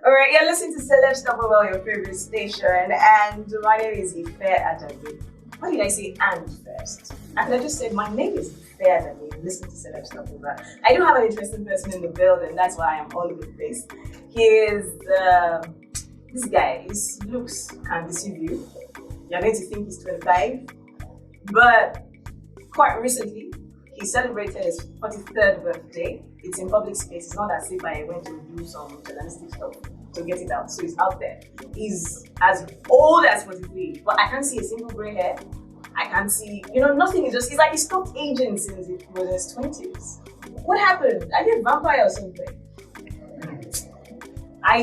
Alright, you're listening to Celeb Stopover, your favorite station, and my name is Ife Ajagbe. Why did I say and first? And I just said my name is Ife Ajagbe. Listen to Celeb Stopover. I do have an interesting person in the building, that's why I'm all over the place. He is this guy. His looks can deceive you. You're going to think he's 25, but quite recently he celebrated his 43rd birthday. It's in public space. It's not as if I went to do some journalistic stuff to get it out. So it's out there. He's as old as 43, but I can't see a single gray hair. I can't see, nothing. It's like he stopped aging since he was in his 20s. What happened? Are you a vampire or something? You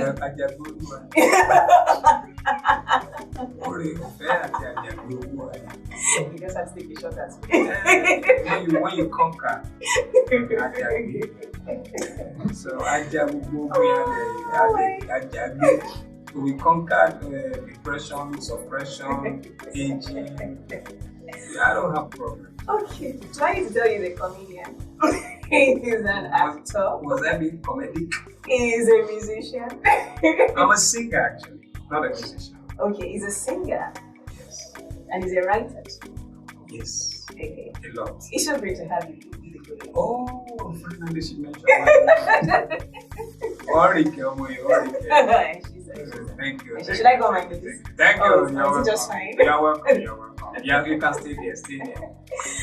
just have to take a shot at me. When you conquer, so we conquered depression, suppression, aging. I don't have problems. Okay, do I need to tell you the comedian? He's an actor. Was I being comedic? He's a musician. I'm a singer actually, not a musician. Okay, he's a singer. Yes. And he's a writer. Yes. Okay. A lot. It's so great to have you. Oh, finally she mentioned Orike. Thank you. Should I go on my notice? Thank you. Oh, is it just fine? You're welcome. You're welcome. Yeah, you can stay there. Stay there.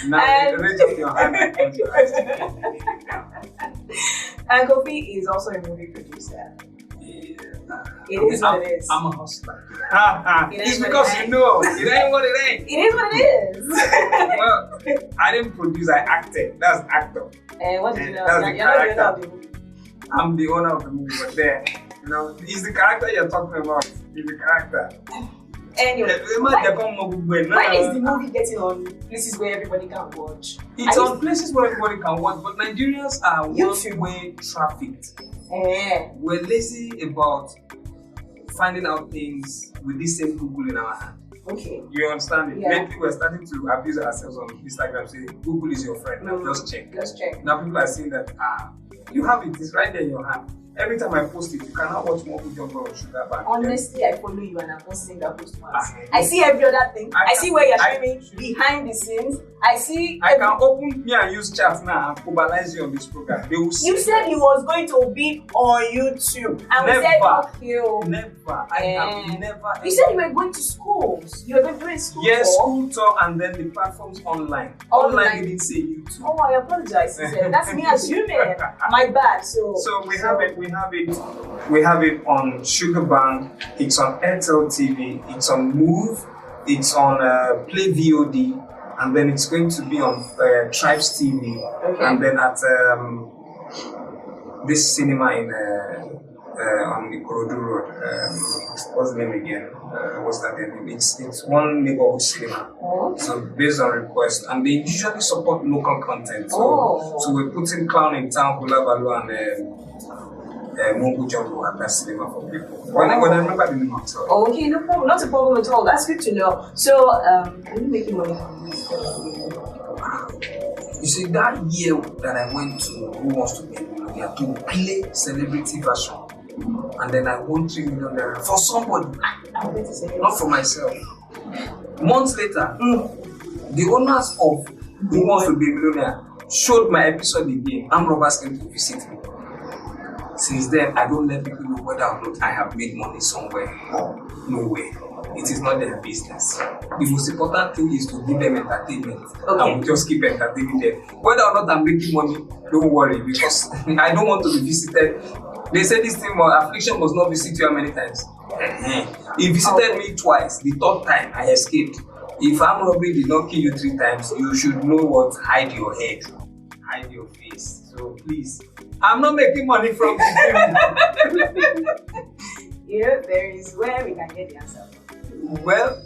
Now, raise up your hand and close your eyes. And Koffi is also a movie producer. It is what it is. I'm a hustler. It's because it ain't what it ain't. It is what it is. Well, I didn't produce, I acted. That's actor. And what did you know? That's the character. Of the movie. I'm the owner of the movie, but then, it's the character you're talking about. It's the character. Anyway, when is the movie getting on places where everybody can watch? It's on places where everybody can watch, but Nigerians are one-way trafficked. We're lazy about finding out things with this same Google in our hand. Okay. You understand it? Yeah. Lately, we're starting to abuse ourselves on Instagram, say Google is your friend. Now just check. Now people are saying that you have it, it's right there in your hand. Every time I post it, you cannot watch more video on Sugar Band. Honestly, I follow you and I'm not seeing that post once. I see every other thing. I see where you're streaming behind the scenes. I can open me and use chat now and mobilize you on this program. They will see. You said he was going to be on YouTube. And we said, Never. I have never. You said you were going to schools. You were going to do school tour? Yes, school tour and then the platforms online. Online, they didn't say YouTube. Oh, I apologize. That's me assuming. My bad. So we have it on Sugar Band. It's on Airtel TV. It's on Move. It's on Play VOD. And then it's going to be on Tribes TV, and then at this cinema in on the Ikorodu Road. What's the name again? What's that name? It's one neighborhood cinema. So based on request, and they usually support local content. So we're putting Clown in Town, Hula Balu, and Mungu Jumbo at that cinema for people. When I remember the name of it. Okay, no problem. Not a problem at all. That's good to know. So, are you making money from this? You see, that year that I went to Who Wants to Be a Millionaire to play celebrity version, and then I won 3 million naira for somebody, not for myself. Months later, the owners of Who Wants to Be a Millionaire showed my episode again. Armed robbers came to visit me. Since then, I don't let people know whether or not I have made money somewhere. No way. It is not their business. The most important thing is to give them entertainment. And we just keep entertaining them. Whether or not I'm making money, don't worry, because I don't want to be visited. They say this thing, affliction must not visit you how many times? He visited me twice. The third time, I escaped. If armed robbery did not kill you 3 times, you should know what. Hide your head. Hide your face. So please, I'm not making money from this. There is where we can get the answer. Well,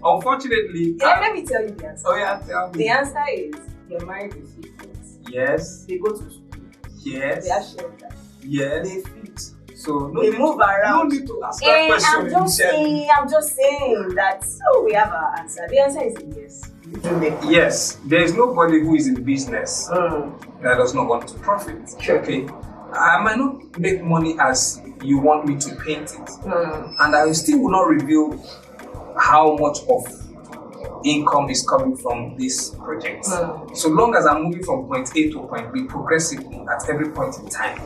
unfortunately... let me tell you the answer. Oh yeah, tell me. The answer is, you're married with 3 kids. Yes. They go to school. Yes. They have shelter. Yes. They feed. So they move around. No need to ask that question. I'm just saying that we have our answer. The answer is yes. Yes. There is nobody who is in business that does not want to profit. Sure. Okay. I might not make money as you want me to paint it, and I still will not reveal how much of income is coming from this project. So long as I'm moving from point A to point B progressively at every point in time,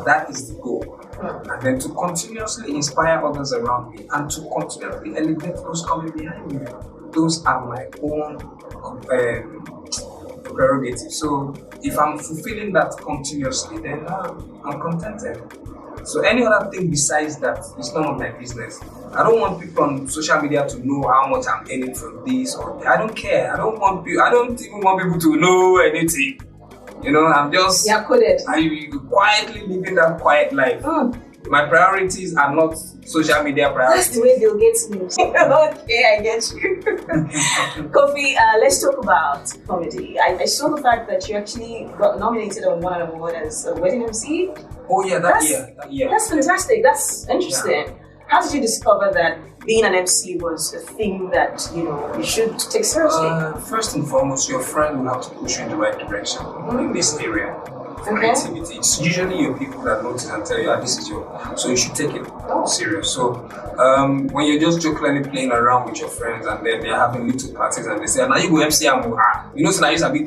that is the goal. And then to continuously inspire others around me and to continuously elevate those coming behind me. Those are my own prerogatives. So if I'm fulfilling that continuously, then I'm contented. So any other thing besides that is none of my business. I don't want people on social media to know how much I'm earning from this or I don't care. I don't even want people to know anything. You know, I'm just I'm quietly living that quiet life. My priorities are not social media priorities. That's the way they'll get me. Okay, I get you. Koffi, let's talk about comedy. I saw the fact that you actually got nominated on one award as a wedding MC. Oh yeah, that year. That's fantastic. That's interesting. Yeah. How did you discover that being an MC was a thing that you should take seriously? First and foremost, your friend will have to push you in the right direction in this area. Creativity. It's usually your people that notice and tell you, this is so you should take it serious. So when you're just jokingly playing around with your friends and then they're having little parties and they say, now you go MC and so now I used to do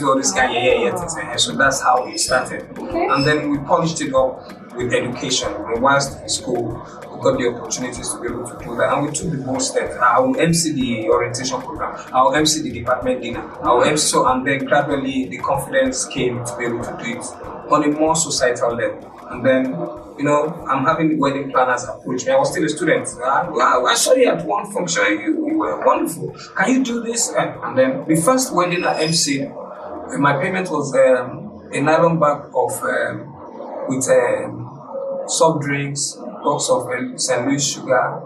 all this kind of things. So that's how we started. Okay. And then we polished it up with education. And whilst in school, we got the opportunities to be able to do that. And we took the bold steps. I will MC the orientation program. I will MC the department dinner. I will MC and then gradually the confidence came to be able to do it on a more societal level. And then, I'm having the wedding planners approach me. I was still a student. I saw you at one function. You were wonderful. Can you do this? And then the first wedding I MC'd, my payment was a nylon bag of with soft drinks, box of St. Louis sugar,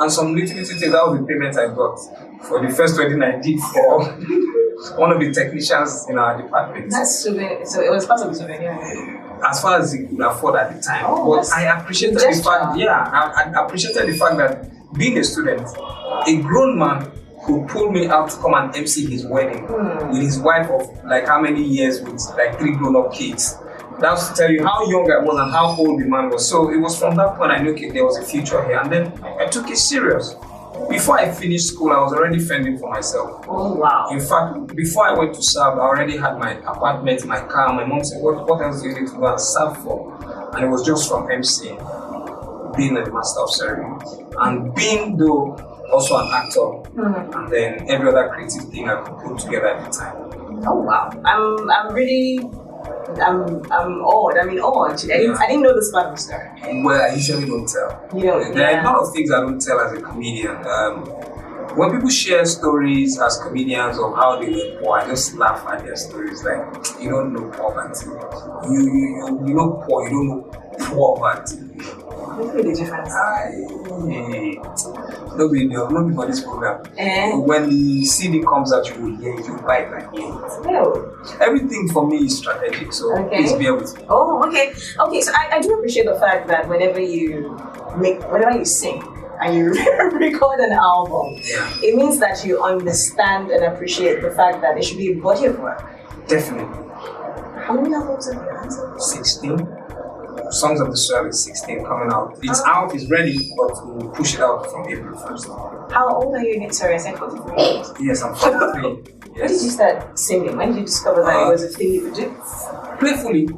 and some little things. That was the payment I got for the first wedding I did for one of the technicians in our department. That's souvenir. So it was part of the souvenir. As far as he could afford at the time. But I appreciated the fact, I appreciated the fact that being a student, a grown man who pulled me out to come and MC his wedding with his wife of like how many years with like 3 grown-up kids. That was to tell you how young I was and how old the man was. So it was from that point I knew there was a future here. And then I took it serious. Before I finished school, I was already fending for myself. Oh, wow. In fact, before I went to serve, I already had my apartment, my car. My mom said, what else do you need to go and serve for? And it was just from MC, being a master of ceremonies. And being, though, also an actor. And then every other creative thing I could put together at the time. Oh, wow. I'm awed. I didn't know this part of the story. Well, I usually don't tell. There are a lot of things I don't tell as a comedian. When people share stories as comedians of how they were poor, I just laugh at their stories. Like, you don't know poverty. You know poor. You don't know poverty. What's the difference? Nobody for this program. When the CD comes out, you will hear it, you buy it and hear it. Everything for me is strategic, so please bear with me. Oh, okay. Okay, so I do appreciate the fact that whenever you sing and you record an album, it means that you understand and appreciate the fact that it should be a body of work. Definitely. How many albums have you answered? 16. Songs of the Soil is 16 coming out. It's out, it's ready, but we'll push it out from April 1st. How old are you again? Sorry, I said 43. Yes, I'm 43. When did you start singing? When did you discover that it was a thing you could do? Playfully.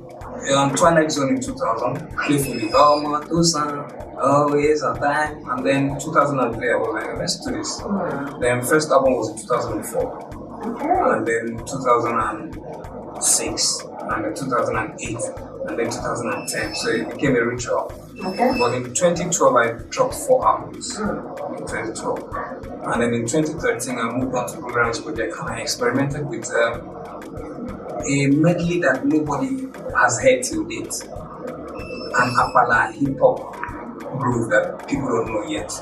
Twilight Zone in 2000. Playfully. Always on time. And then 2003, I was like, let's do this. Then first album was in 2004. Okay. And then 2006. And then 2008. And then 2010, so it became a ritual. Okay. But in 2012, I dropped 4 albums in 2012. And then in 2013, I moved on to Programmers Project and I experimented with a medley that nobody has heard till date. An Apala hip-hop groove that people don't know yet.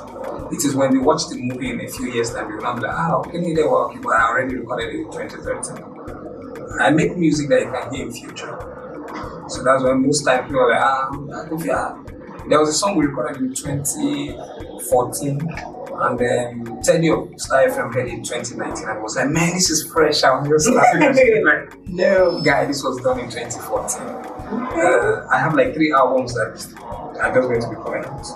It is when they watch the movie in a few years time, they'll be like, okay, they were okay, but I already recorded it in 2013. I make music that you can hear in future. So that's when most time people are like, There was a song we recorded in 2014 And then Teddy of Star FM heard in 2019 and was like, man, this is fresh. I was just like, no, guy, this was done in 2014. I have like 3 albums that are just going to be coming out.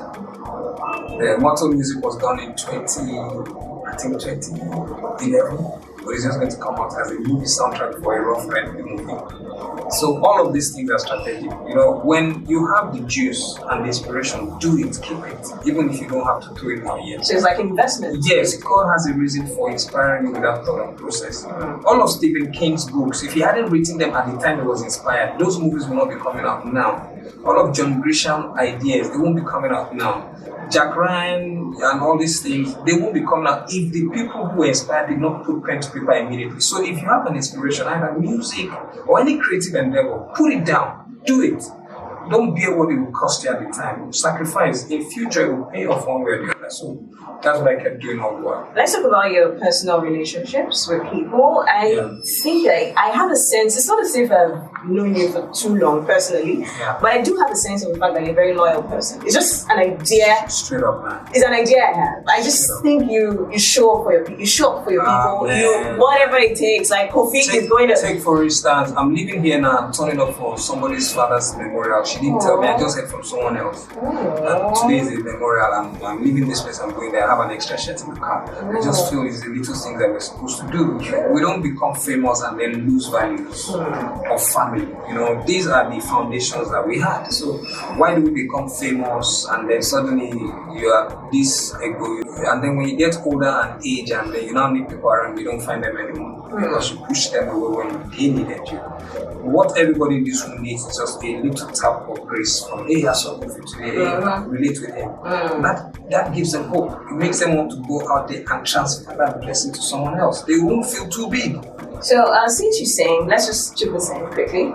Mortal Music was done in 2011. But it's just going to come out as a movie soundtrack for a Rough Ride movie. So all of these things are strategic. You know, when you have the juice and the inspiration, do it, keep it, even if you don't have to do it now yet. So it's like investment. Yes, God has a reason for inspiring you without thought and process. All of Stephen King's books, if he hadn't written them at the time he was inspired, those movies will not be coming out now. All of John Grisham ideas, they won't be coming out now. Jack Ryan and all these things, they won't be coming out if the people who were inspired did not put pen to paper immediately. So if you have an inspiration, either music or any creative endeavor, put it down, do it. Don't bear what it will cost you at the time. Sacrifice. In future, it will pay off one way or the other. So that's what I kept doing all the while. Let's talk about your personal relationships with people. I think I have a sense, it's not as if I've known you for too long personally, but I do have a sense of the fact that you're a very loyal person. It's just an idea. Straight up, man. It's an idea I have. I just think you show up for your people. You show up for your people. You whatever it takes. Like Koffi is going to take for instance. I'm living here now. I'm turning up for somebody's father's memorial. She didn't tell me. I just heard from someone else. Today is a memorial. I'm leaving this place. I'm going there. I have an extra shirt in the car. I just feel it's the little things that we're supposed to do. We don't become famous and then lose values of family. You know, these are the foundations that we had. So why do we become famous and then suddenly you are this ego? And then when you get older and age and then you now need people around, you don't find them anymore because you push them away when they needed you. What everybody in this room needs is just a little tap of grace from, hey, I saw Koffi today, relate with him. That gives them hope. It makes them want to go out there and transfer that blessing to someone else. They won't feel too big. So since you sing, let's just chip this in quickly.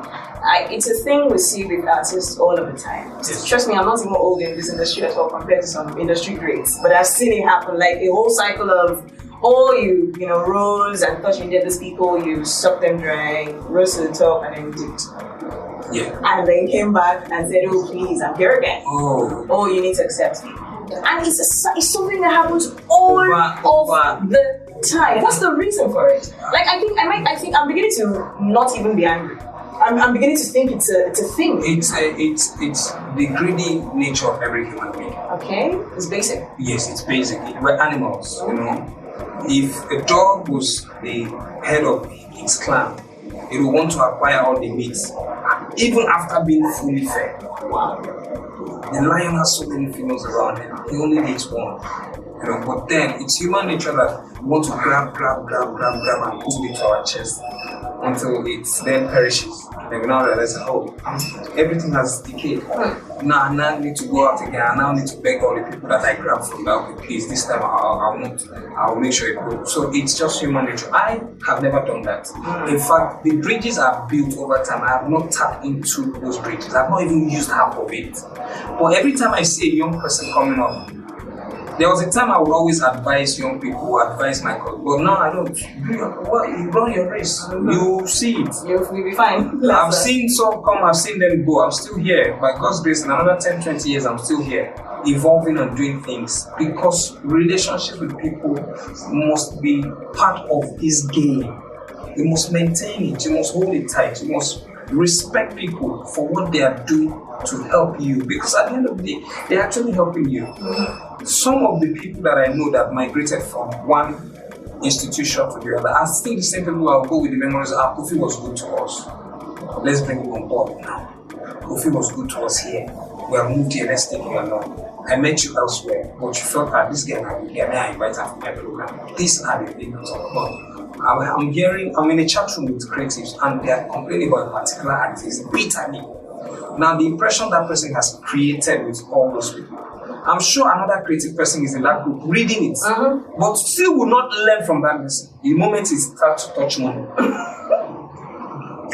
It's a thing we see with artists all of the time. Yes. Trust me, I'm not even old in this industry at all compared to some industry greats, but I've seen it happen, like a whole cycle of you rose and thought you did these people, you sucked them dry, rose to the top and then dipped. Yeah. And then came back and said, oh please, I'm here again. Oh, you need to accept me. And it's something that happens all of the time. What's the reason for it? Like I think I'm beginning to not even be angry. I'm beginning to think it's a thing. It's the greedy nature of every human being. Okay, it's basic. Yes, it's basic. We're animals, you know. If a dog was the head of its clan, it will want to acquire all the meat, even after being fully fed. Wow. The lion has so many females around him. He only needs one. You know, but then it's human nature that we want to grab and pull it to our chest until it then perishes. Then we now realize, everything has decayed. Now I need to go out again. I now need to beg all the people that I grabbed from that. Okay, please, this time I'll make sure it goes. So it's just human nature. I have never done that. In fact, the bridges are built over time. I have not tapped into those bridges. I've not even used half of it. But every time I see a young person coming up, there was a time I would always advise young people, advise my colleagues, but now I don't. You run your race, you see it. You'll be fine. I've seen some come, I've seen them go. I'm still here. By God's grace, in another 10, 20 years, I'm still here, evolving and doing things. Because relationship with people must be part of this game. You must maintain it, you must hold it tight, you must respect people for what they are doing to help you, because at the end of the day, they're actually helping you. Some of the people that I know that migrated from one institution to the other are still the same people who will go with the memories of, Koffi was good to us. Let's bring him on board now. Koffi was good to us here. We have moved here, let's take you along. I met you elsewhere, but you felt this guy now, may I invite her to my program. These are the things to talk about. I'm in a chat room with creatives and they are complaining about a particular artist bitterly. Now the impression that person has created with all those people, I'm sure another creative person is in that group reading it, but still will not learn from that lesson. The moment it starts to touch money.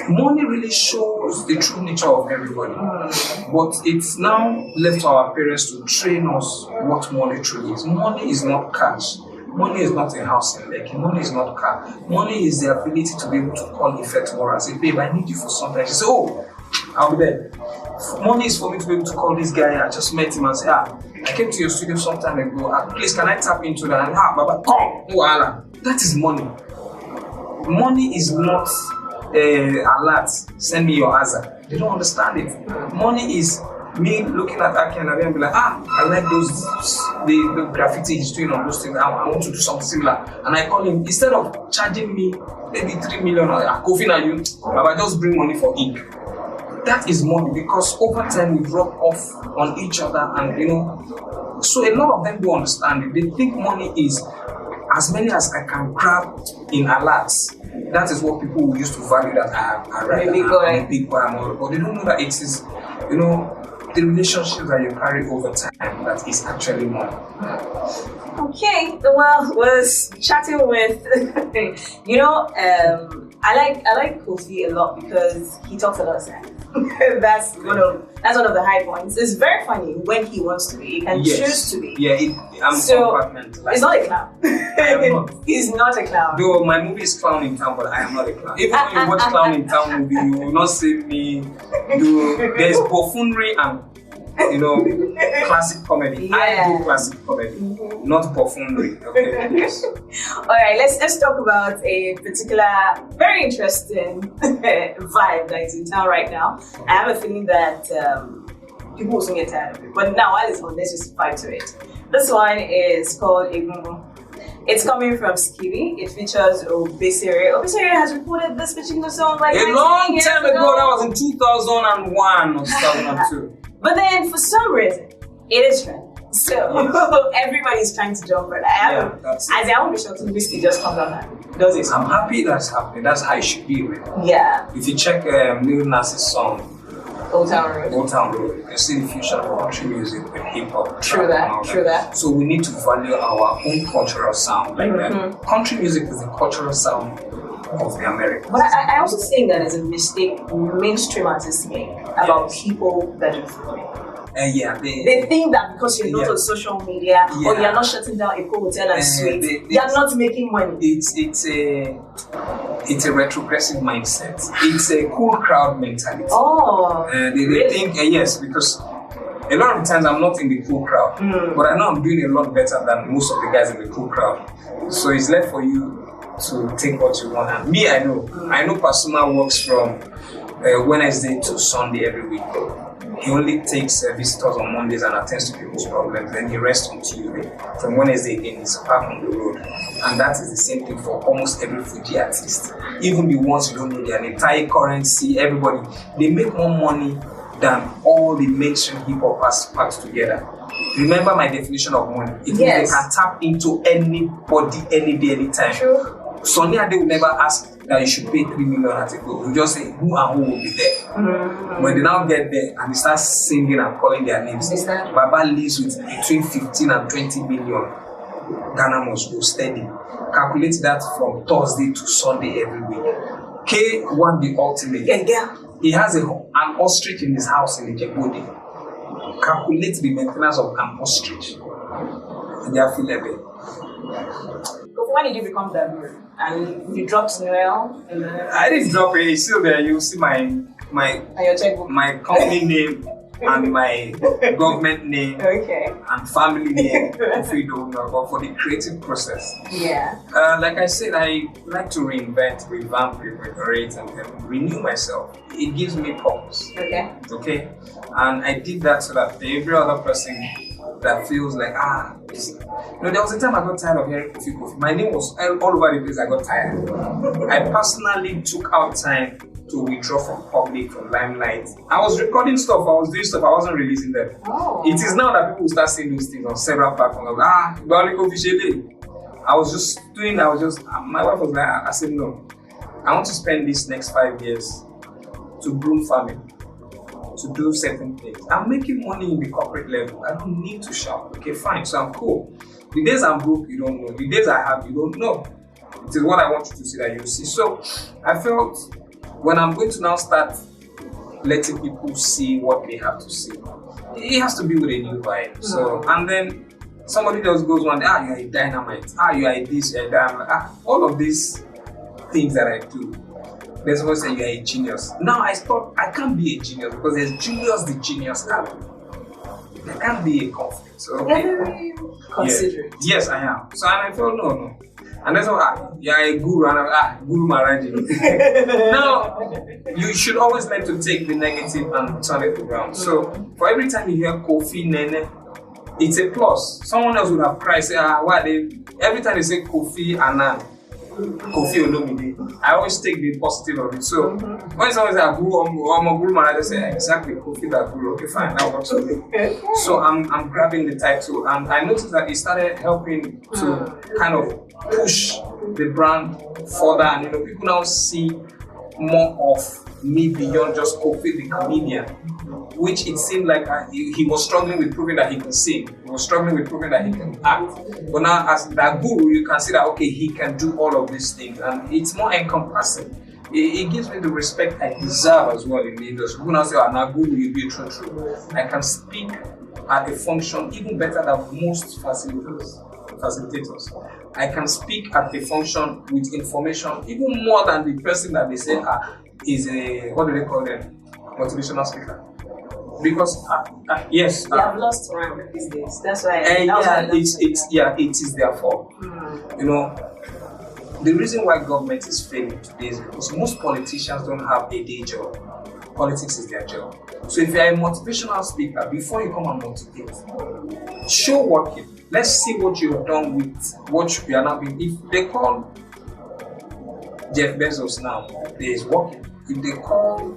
Money really shows the true nature of everybody, but it's now left to our parents to train us what money truly is. Money is not cash. Money is not a house in Lekki. Money is not a car. Money is the ability to be able to call Ife tomorrow and say, babe, I need you for something. She says, I'll be there. Money is for me to be able to call this guy. I just met him and say, I came to your studio some time ago. Please, can I tap into that? And Baba, come, voila. That is money. Money is not alert. Send me your answer. They don't understand it. Money is me looking at Akure and be like, I like the graffiti he's doing on those things. I want to do something similar. And I call him, instead of charging me maybe 3 million or Koffi Tha Guru, Baba, just bring money for ink. That is money, because over time we drop off on each other, and so a lot of them don't understand it. They think money is as many as I can grab in alerts. That is what people used to value, that I'm a big boy, but they don't know that it is, the relationship that you carry over time that is actually money. Okay, well, was chatting with, I like Koffi a lot because he talks a lot of sense. That's one of the high points. It's very funny when he wants to be. He can choose to be. Yeah, I'm compartmentalized. He's not a clown. I am not. He's not a clown. Though my movie is Clown in Town, but I am not a clown. Even when you watch Clown in Town movie, you will not see me do. There's buffoonery and classic comedy. Yeah. I do classic comedy, not buffoonery. Okay. Yes. All right, let's talk about a particular very interesting vibe that is in town right now. I have a feeling that people will soon get tired of it. But now, while it's on, let's just vibe to it. This one is called Egungun. It's coming from Skibby. It features Obesere. Obesere has recorded this particular song like a long time ago. That was in 2001 or 2002. But then, for some reason, it is trending. So everybody's trying to jump for that. I won't be shocked if Whiskey just comes out and does it. I'm happy that's happening. That's how it should be, really. Yeah. If you check Lil Nas's song, Old Town Road. Old Town Road, you can see the fusion of country music with hip hop. True that. So we need to value our own cultural sound. Like that. Country music is the cultural sound of the Americans. But I also think that is a mistake mainstream artists make about people that do film. They think that because you're not on social media or you're not shutting down a cool hotel and suite, you're not making money. It's a retrogressive mindset. It's a cool crowd mentality. They really? think yes, because a lot of times I'm not in the cool crowd, but I know I'm doing a lot better than most of the guys in the cool crowd. So it's left for you to take what you want. And me, I know Pasuma works from Wednesday to Sunday every week. He only takes visitors on Mondays and attends to people's problems. Then he rests on Tuesday. From Wednesday again, he's back on the road. And that is the same thing for almost every Fuji artist. Even the ones you don't know their entire currency, everybody, they make more money than all the mainstream hip hop has packed together. Remember my definition of money. It means they can tap into anybody, any day, anytime. True. Sonny Ade will never ask that you should pay 3 million at a go. You just say who and who will be there. When they now get there and they start singing and calling their names, Baba lives with between 15 and 20 million. Ghana must go steady. Calculate that from Thursday to Sunday every week. K won the ultimate. He has an ostrich in his house in the Jebodi. Calculate the maintenance of an ostrich. And they are feeling. When did you become that good? And you dropped Noel? I didn't drop it. It's still there. You'll see my your checkbook. My company name and my government name and family name. But for the creative process. Yeah. Like I said, I like to reinvent, revamp, reinvigorate, and renew myself. It gives me purpose. Okay. And I did that so that every other person that feels like there was a time I got tired of hearing Koffi. My name was all over the place. I got tired. I personally took out time to withdraw from public, from limelight. I was recording stuff, I was doing stuff, I wasn't releasing them. It is now that people start saying those things on several platforms. I was just my wife was like, I said no. I want to spend these next 5 years to groom family, to do certain things. I'm making money in the corporate level. I don't need to shout. Okay, fine. So I'm cool. The days I'm broke, you don't know. The days I have, you don't know. It is what I want you to see that you see. So I felt when I'm going to now start letting people see what they have to see, it has to be with a new vibe. So, and then somebody else goes one day, you are a dynamite. You are a this, you are a dynamite. All of these things that I do, Then someone say you are a genius. Now I thought I can't be a genius because there's Julius the genius Alan. There can't be a conflict. So okay. Very considerate. Yes, I am. So and I felt no. And that's why you are a guru and Guru Maharaji. Now you should always learn to take the negative and turn it around. So for every time you hear Koffi Nene, it's a plus. Someone else would have cried, say, why they every time they say Koffi Anan, Koffi Olomide, I always take the positive of it. So when someone says Guru, I'm a Guru Maharaji, I say exactly Koffi Tha Guru. Okay, fine, that works for me. So I'm grabbing the title, and I noticed that it started helping to kind of push the brand further, and people now see more of me beyond just Koffi the comedian, which it seemed like he was struggling with proving that he can sing, he was struggling with proving that he can act. But now as that guru, you can see that okay, he can do all of these things, and it's more encompassing. It gives me the respect I deserve as well in the industry. People now say, now guru, you be true. I can speak at a function even better than most facilitators. I can speak at the function with information even more than the person that they say is a, what do they call them, motivational speaker. Because yes, they have lost rank these days. That's why. It is their fault. The reason why government is failing today is because most politicians don't have a day job. Politics is their job. So if you are a motivational speaker, before you come and motivate, show working. Let's see what you've done with what you are now being. If they call Jeff Bezos now, there is working. If they call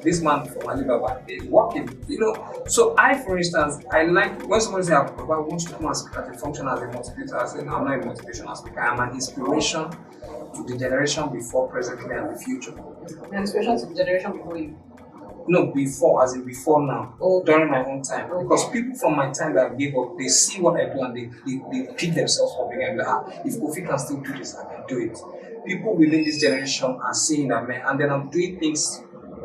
this man from Alibaba, there is working. So I, for instance, I like when someone says, "I want to come and speak at a function as a motivator," I say, "No, I'm not a motivational speaker. I'm an inspiration to the generation before, presently, and the future." An inspiration to the generation before you. No, before, as in before now, during my own time. Okay. Because people from my time that gave up, they see what I do and they pick themselves up again. Like, if Koffi can still do this, I can do it. People within this generation are seeing that, man, and then I'm doing things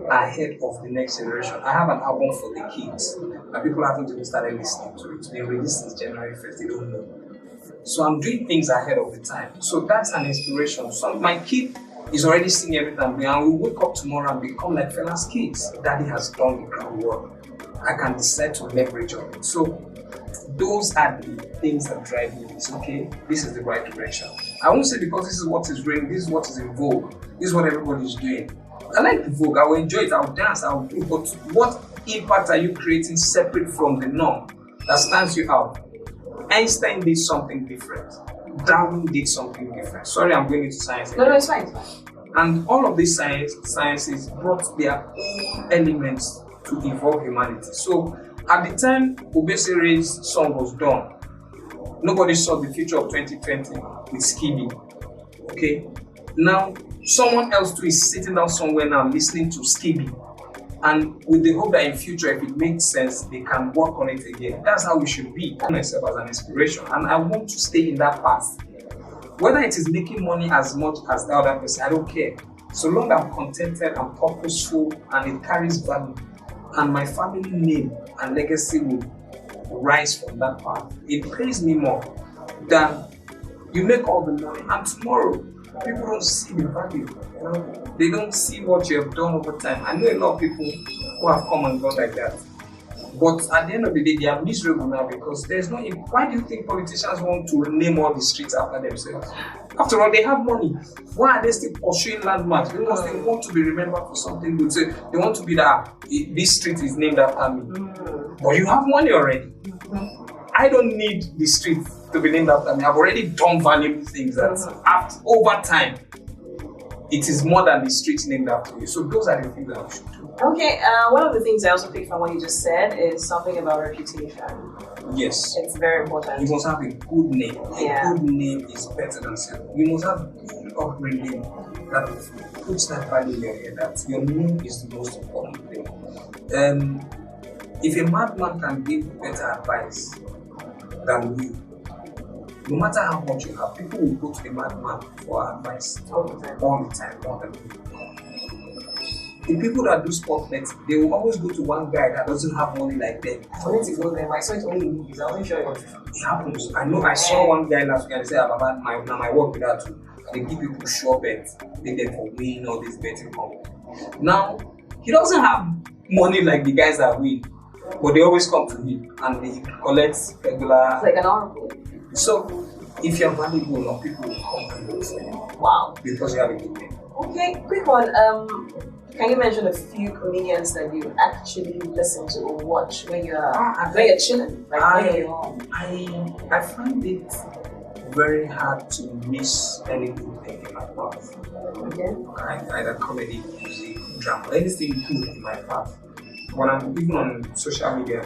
ahead of the next generation. I have an album for the kids, and people haven't even started listening to it. It's been released since January 1st, they don't know. So I'm doing things ahead of the time. So that's an inspiration. So my kid is already singing every time, and we wake up tomorrow and become like Fela's kids. Daddy has done the groundwork. I can decide to leverage on it. So those are the things that drive me. It's okay, this is the right direction. I won't say because this is what is real, this is what is in vogue, this is what everybody is doing. I like the vogue, I will enjoy it, I will dance, I will do, but what impact are you creating separate from the norm that stands you out? Einstein did something different. Darwin did something different. Sorry, I'm going into science. No, it's fine. And all of these sciences brought their own elements to evolve humanity. So at the time Obesere's song was done, nobody saw the future of 2020 with Skibi. Okay? Now, someone else too is sitting down somewhere now listening to Skibi. And with the hope that in future, if it makes sense, they can work on it again. That's how we should be. I myself as an inspiration, and I want to stay in that path. Whether it is making money as much as the other person, I don't care. So long as I'm contented and purposeful and it carries value, and my family name and legacy will rise from that path, it pays me more than you make all the money and tomorrow people don't see the value. They don't see what you have done over time. I know a lot of people who have come and gone like that. But at the end of the day, they are miserable now because there's no. Why do you think politicians want to name all the streets after themselves? After all, they have money. Why are they still pursuing landmarks? Because they want to be remembered for something good. So they want to be that this street is named after me. But you have money already. I don't need the street to be named after me. I've already done valuable things that over time, it is more than the street named after you. So those are the things that we should do. Okay, one of the things I also picked from what you just said is something about reputation. Yes. It's very important. You must have a good name. A good name is better than self. You must have a good upbringing that puts that value in your head, that your name is the most important thing. If a madman can give better advice than you, no matter how much you have, people will go to the madman for advice all the time, more than you. The people that do sport bets, they will always go to one guy that doesn't have money like them. For me to go them, I saw it only in movies. I wasn't sure it happens. I know. I saw one guy last week and he said, "Baba, my work with that too." They give people sure bets, make them for win all these betting companies. Now, he doesn't have money like the guys that win, but they always come to him and they collect regular. It's like an oracle. So, if you're valuable enough, people will come and look for you. Wow. Because you have a good name. Okay, quick one. Can you mention a few comedians that you actually listen to or watch when you're chilling? Like I find it very hard to miss any good thing in my path. Okay. Either comedy, music, drama, anything good in my path. When I'm even on social media,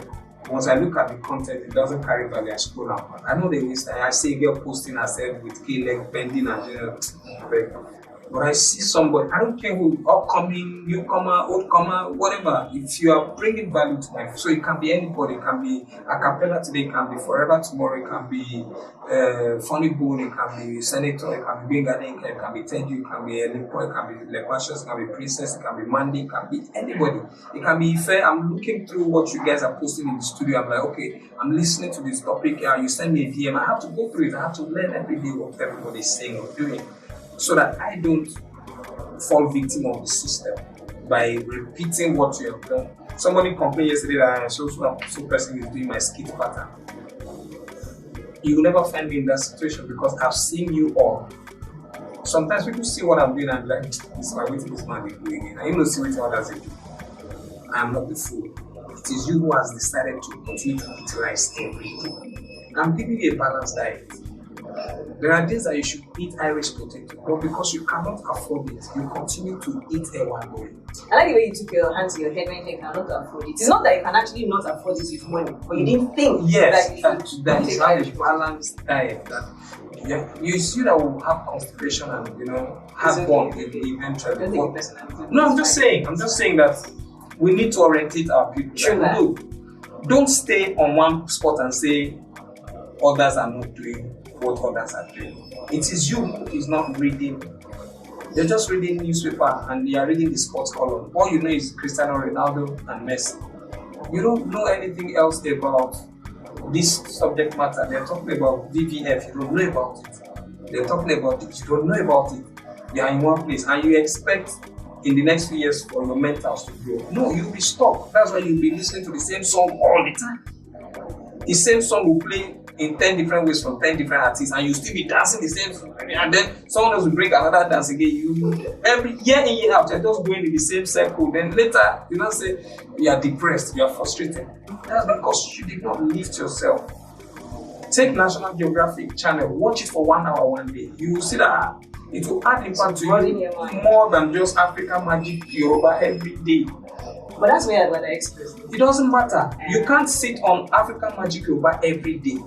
once I look at the content, it doesn't carry value. I scroll down. I know they waste time. I see a girl posting herself with K-leg bending and but I see somebody, I don't care who, upcoming, newcomer, oldcomer, whatever. If you are bringing value to life, so it can be anybody. It can be a cappella today, it can be forever tomorrow, it can be funny bone, it can be senator, it can be Bingani, it can be Teju, it can be Elipo, it can be Lepashos, it can be Princess, it can be Mandy, it can be anybody. It can be Ife. I'm looking through what you guys are posting in the studio. I'm like, okay, I'm listening to this topic. You send me a DM. I have to go through it. I have to learn every day what everybody's saying or doing, so that I don't fall victim of the system by repeating what you have done. Somebody complained yesterday that so person is doing my skit pattern. You will never find me in that situation because I've seen you all. Sometimes people see what I'm doing and be like, this is why this man is doing it. I even see what others do. I am not the fool. It is you who has decided to continue to eat rice every day. I'm giving you a balanced diet. There are days that you should eat Irish potato, but because you cannot afford it, you continue to eat ewago. I like the way you took your hand to your head when you cannot afford it. It's not that you can actually not afford it with money, but you didn't think that is how a balanced diet. You see that will have constipation and have fun eventually. No, I'm just saying that we need to orientate our people. Don't stay on one spot and say others are not doing what others are doing. It is you who is not reading. You're just reading newspaper and you are reading the sports column. All you know is Cristiano Ronaldo and Messi. You don't know anything else about this subject matter. They're talking about VVF, you don't know about it. They're talking about it, you don't know about it. You are in one place and you expect in the next few years for your mentals to grow. No, you'll be stuck. That's why you'll be listening to the same song all the time. The same song will play in 10 different ways from 10 different artists and you still be dancing the same song. And then someone else will bring another dance again. You every year in year out, you're just going in the same circle. Then later, you don't say you are depressed, you are frustrated. That's because you did not lift yourself. Take National Geographic channel, watch it for 1 hour one day. You will see that it will add impact to you more than just African Magic Yoruba every day. But that's where I got the express. It doesn't matter. You can't sit on African Magic Yoruba every day.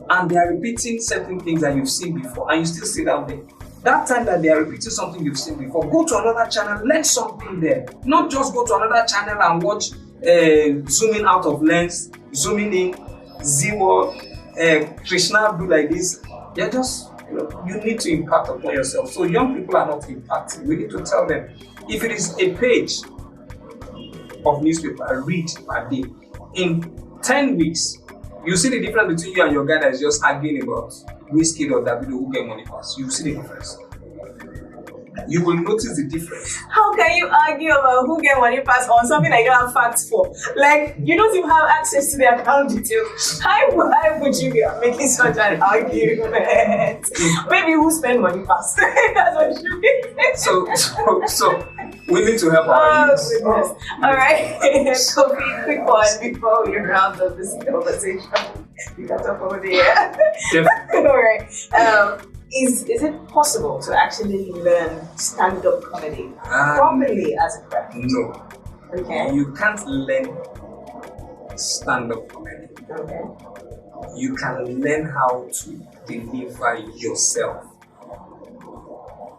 And they are repeating certain things that you've seen before, and you still sit down there. That time that they are repeating something you've seen before, go to another channel, learn something there. Not just go to another channel and watch zooming out of lens, zooming in, zero, Krishna do like this. They're just, you need to impact upon yourself. So young people are not impacting. We need to tell them, if it is a page of newspaper, read per day, in 10 weeks, you see the difference between you and your guy that is just arguing about Whiskey or Davido who get money first. You see the difference. You will notice the difference. How can you argue about who get money pass on something that you don't have facts for? Like, you don't even have access to the account details. Why would you be making such an argument? Maybe who spend money pass? That's what it should be. So we need to help our youth. Goodness. All right. Koffi, quick one before we round up this conversation. You got up over there. Definitely. All right. Is it possible to actually learn stand-up comedy properly as a craft? No. Okay. You can't learn stand-up comedy. Okay. You can learn how to deliver yourself.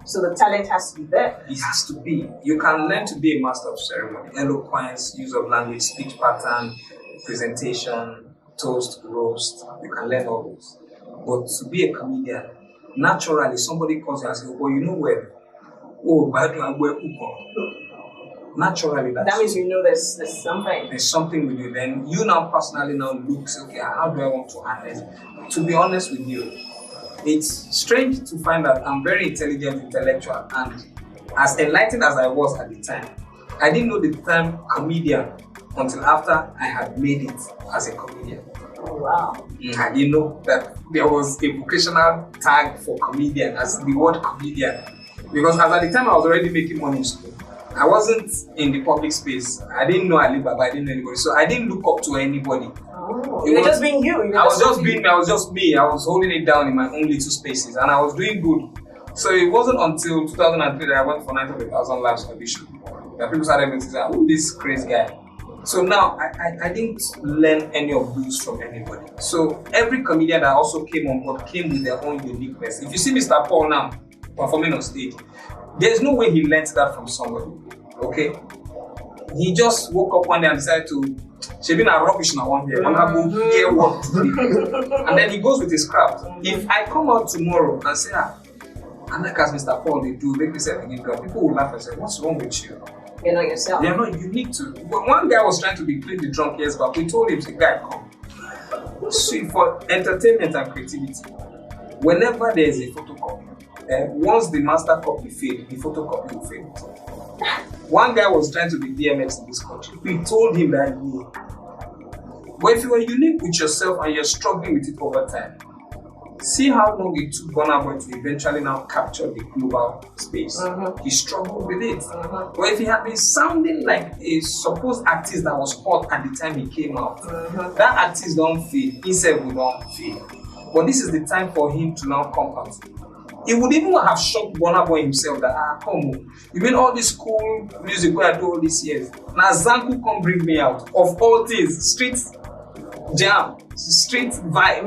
So the talent has to be there. It has to be. You can learn to be a master of ceremony, eloquence, use of language, speech pattern, presentation, toast, roast. You can learn all those. But to be a comedian, naturally, somebody calls you and says, well, you know where? Oh, but naturally, that means you know there's something. There's something with you. Then you now personally now look, okay, how do I want to handle it? To be honest with you, It's strange to find that I'm very intelligent, intellectual, and as enlightened as I was at the time, I didn't know the term comedian until after I had made it as a comedian. Oh, wow. I didn't know that there was a vocational tag for comedian as the word comedian. Because as at the time I was already making money in school. I wasn't in the public space. I didn't know Alibaba, I didn't know anybody. So I didn't look up to anybody. Oh, you were just being you. I was just me. I was holding it down in my own little spaces and I was doing good. So it wasn't until 2003 that I went for 900,000 Labs audition that people started to say, who is this crazy guy? So now I didn't learn any of those from anybody. So every comedian that also came on board came with their own uniqueness. If you see Mr. Paul now performing on stage, there's no way he learned that from somebody. Okay? He just woke up one day and decided to she been a rubbish now one day. Hear what today. And then he goes with his craft. If I come out tomorrow and say, and like as Mr. Paul they do, make yourself again, people will laugh and say, what's wrong with you? You're not yourself. You're not unique to. But one guy was trying to be playing the drunk years back. We told him, say, guy, come. See, for entertainment and creativity, whenever there is a photocopy, once the master copy failed, the photocopy will fail. One guy was trying to be DMX in this country. We told him that but if you are unique with yourself and you're struggling with it over time, see how long it took Burna Boy to eventually now capture the global space. He struggled with it. But if he had been sounding like a supposed artist that was hot at the time he came out, that artist don't feel, himself will not feel. But this is the time for him to now come out. He would even have shocked Burna Boy himself that, come on, you mean all this cool music where I do all these years? Now Zanku come bring me out. Of all things, street jam, street vibe.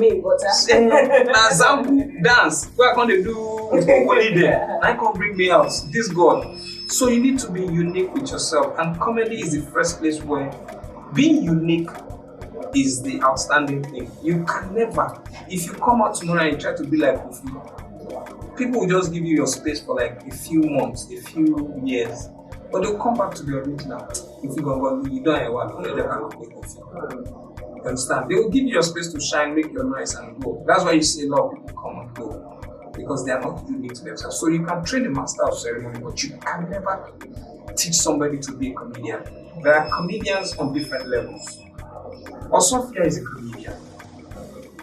Now Zanku dance, where can they do only there? I can't bring me out. This God. So you need to be unique with yourself. And comedy is the first place where being unique is the outstanding thing. You can never, if you come out tomorrow and you try to be like Koffi, people will just give you your space for like a few months, a few years, but they'll come back to the original. If you go, you don't have one, you cannot make Koffi. You understand? They will give you your space to shine, make your noise, and go. That's why you see a lot of people come and go, because they are not unique to themselves. So you can train a master of ceremony, but you can never teach somebody to be a comedian. There are comedians on different levels. Osofia is a comedian.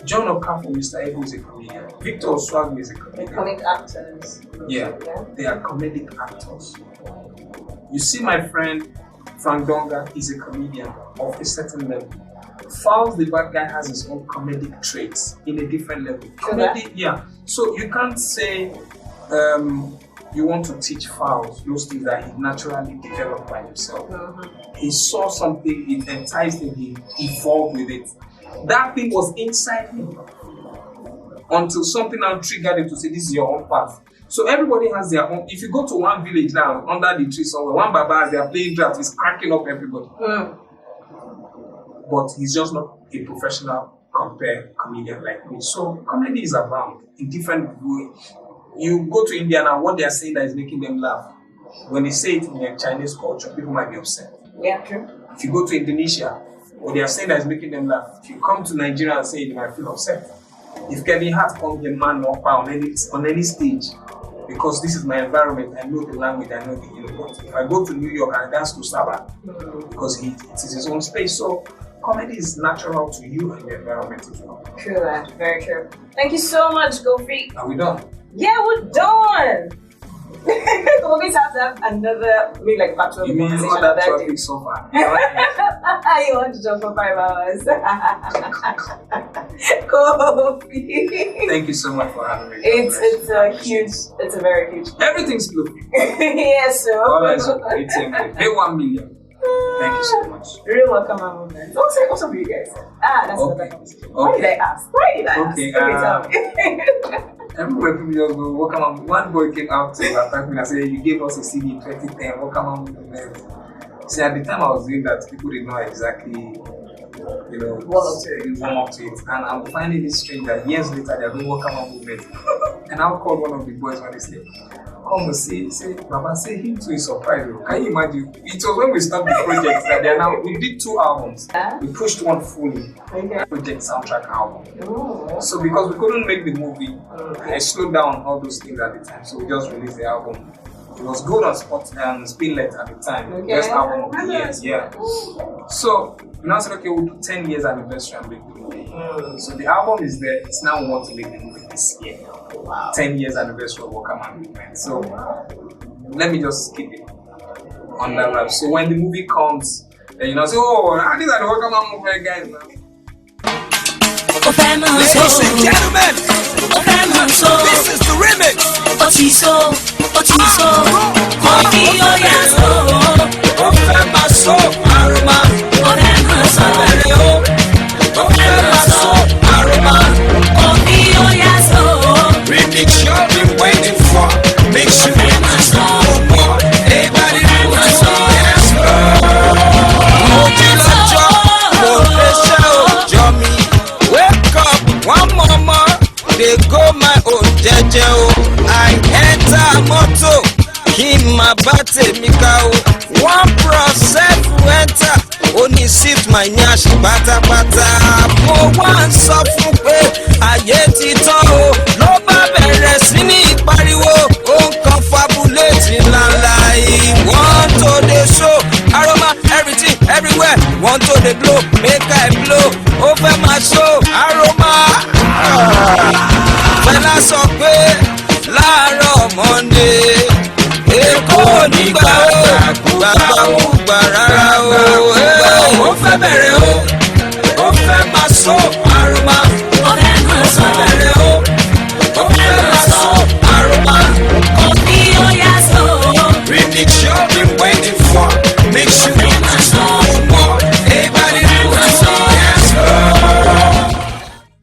John Okafor, Mr. Ego is a comedian. Victor Oswagwe is a comedian. They're comic actors. Yeah, they are comedic actors. You see my friend Frank Donga is a comedian of a certain level. Fowls the bad guy has his own comedic traits in a different level. Comedy, yeah. So you can't say you want to teach Fowls those things that he naturally developed by himself. He saw something, it enticed him, he evolved with it. That thing was inside him until something now triggered him to say, this is your own path. So everybody has their own. If you go to one village now, under the tree somewhere, one Baba, they are playing drafts, he's cracking up everybody. But he's just not a professional comedian like me. So comedy is abound in different ways. You go to India now, what they are saying that is making them laugh. When they say it in their Chinese culture, people might be upset. Yeah, true. If you go to Indonesia, what they are saying that is making them laugh. If you come to Nigeria and say it, they might feel upset. If Kevin Hart comes a man or on any stage, because this is my environment, I know the language, I know the but if I go to New York and dance to Asaba, because it is his own space. So comedy is natural to you and your environment as well. True, that. Very true. Thank you so much, Koffi. Are we done? Yeah, we're done. We'll have to have another, maybe like part 12. You mean all that traffic so far? You want to jump for 5 hours? Koffi. Thank you so much for having me. It's a very huge. Everything's good. Yes, so. All right, so it's pay 1 million. Thank you so much. Real welcome, my movement. Also for you guys. That's okay. Why did I ask? Okay, tell me. Everywhere people just go, welcome on. One boy came out to attack me and said, you gave us a CD in 2010, welcome on movement. See, at the time I was doing that, people didn't know exactly, warm up to it. And I'm finding it strange that years later they're doing welcome on movement. And I'll call one of the boys when they say, come to say, Baba, say him too is surprised. Can you imagine? It was when we started the project that they are now, we did 2 albums. We pushed one fully, project soundtrack album. So because we couldn't make the movie, I slowed down all those things at the time. So we just released the album. It was good on Spinlet at the time. Best album of the year. Yeah. So we now said, okay, we'll do 10 years anniversary and make the movie. So the album is there. It's now we want to make the movie this year. 10 years anniversary of Wakaman movement. So let me just keep it on that wrap. So when the movie comes, then say, oh, these are the Wakaman movement guys now. Ladies and gentlemen, this is the remix. Otiso, Koffi Oyaso, Aroma, Aroma, Koffi Oyaso. Remix you've been waiting for. Make sure you more. Everybody wants to wake up, one mama, they go my own jeje. I enter moto, him my bate mikao. 1% enter, only sit my nyash bata bata. For one suffer, ayé ti tán o. Ló bá bẹ̀rẹ̀ sí ní pariwo, ó ń confabulate lala. Want to the show, aroma everything everywhere. Want to the blow, make I blow. Over my show, aroma. Fẹ́lá sọ pé láàárọ̀ Monday, Èkó nígbà ó, bàbá ò gbà rárá o. Ó fẹ́ bẹ̀rẹ̀ o, ó fẹ́ máa sọ.